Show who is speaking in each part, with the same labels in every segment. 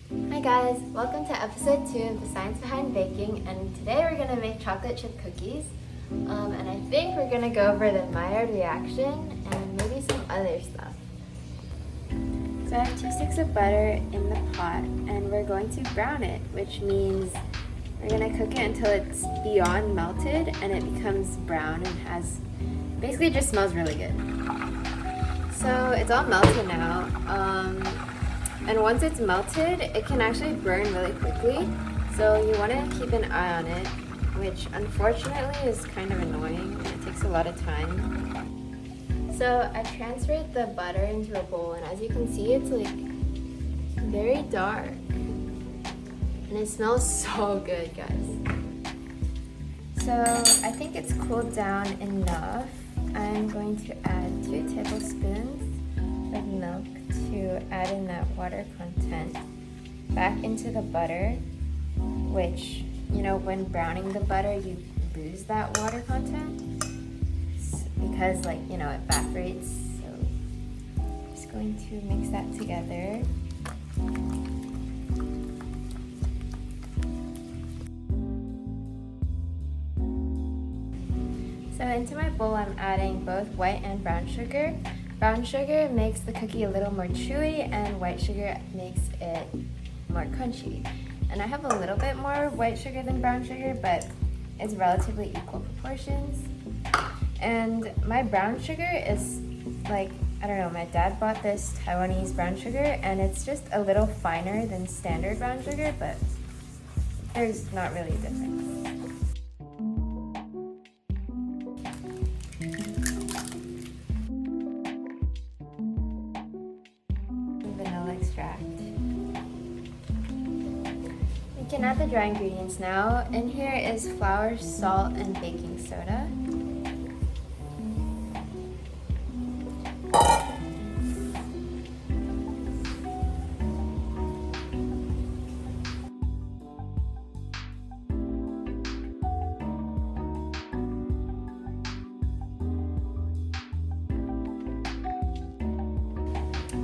Speaker 1: Hi guys, welcome to episode 2 of The Science Behind Baking, and today we're going to make chocolate chip cookies. And I think we're going to go over the Maillard reaction and maybe some other stuff. So I have 2 sticks of butter in the pot and we're going to brown it, which means we're going to cook it until it's beyond melted and it becomes brown and basically just smells really good. So it's all melted now. And once it's melted, it can actually burn really quickly. So you want to keep an eye on it, which unfortunately is kind of annoying and it takes a lot of time. So I transferred the butter into a bowl, and as you can see, it's like very dark. And it smells so good, guys. So I think it's cooled down enough. I'm going to add 2 tablespoons of milk to add in that water content back into the butter, which, you know, when browning the butter, you lose that water content because, like, you know, it evaporates. So I'm just going to mix that together. So into my bowl, I'm adding both white and brown sugar. Brown sugar makes the cookie a little more chewy, and white sugar makes it more crunchy. And I have a little bit more white sugar than brown sugar, but it's relatively equal proportions. And my brown sugar is like, I don't know, my dad bought this Taiwanese brown sugar, and it's just a little finer than standard brown sugar, but there's not really a difference. Vanilla extract. We can add the dry ingredients now. In here is flour, salt, and baking soda.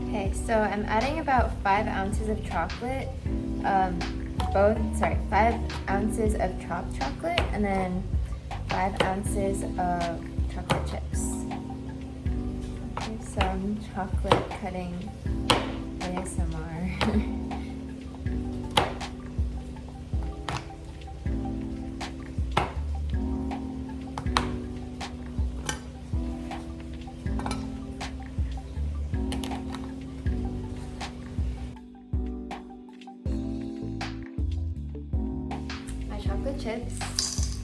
Speaker 1: Okay, so I'm adding about 5 ounces of chocolate, 5 ounces of chopped chocolate, and then 5 ounces of chocolate chips. Here's some chocolate cutting ASMR. Chocolate chips,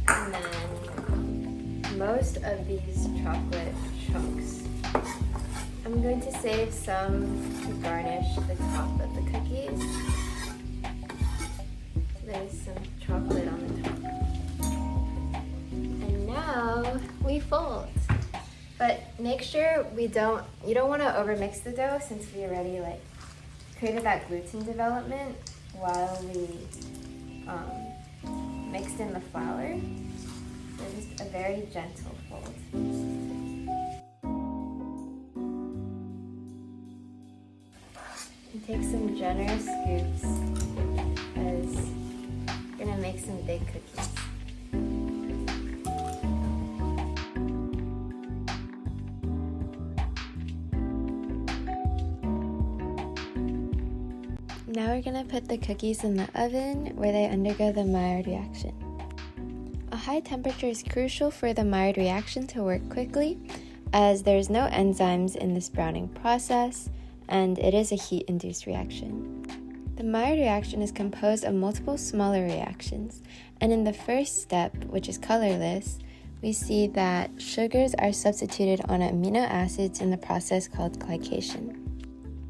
Speaker 1: and then most of these chocolate chunks. I'm going to save some to garnish the top of the cookies. So there's some chocolate on the top. And now we fold. But make sure you don't want to overmix the dough, since we already created that gluten development while we mixed in the flour. So just a very gentle fold. And take some generous scoops, because we're gonna make some big cookies. Now we're going to put the cookies in the oven where they undergo the Maillard reaction. A high temperature is crucial for the Maillard reaction to work quickly, as there's no enzymes in this browning process, and it is a heat-induced reaction. The Maillard reaction is composed of multiple smaller reactions, and in the first step, which is colorless, we see that sugars are substituted on amino acids in the process called glycation.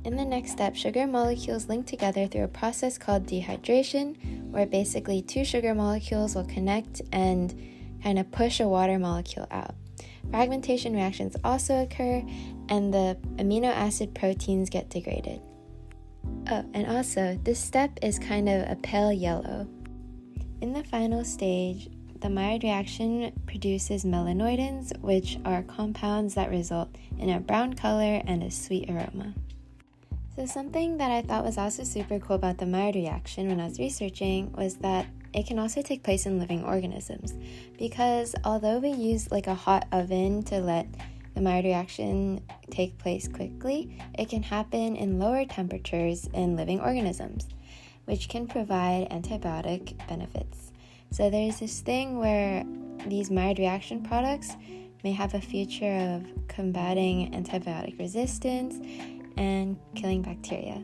Speaker 1: In the next step, sugar molecules link together through a process called dehydration, where basically 2 sugar molecules will connect and kind of push a water molecule out. Fragmentation reactions also occur, and the amino acid proteins get degraded. Oh, and also, this step is kind of a pale yellow. In the final stage, the Maillard reaction produces melanoidins, which are compounds that result in a brown color and a sweet aroma. So something that I thought was also super cool about the Maillard reaction when I was researching was that it can also take place in living organisms, because although we use like a hot oven to let the Maillard reaction take place quickly, it can happen in lower temperatures in living organisms, which can provide antibiotic benefits. So there's this thing where these Maillard reaction products may have a future of combating antibiotic resistance and killing bacteria.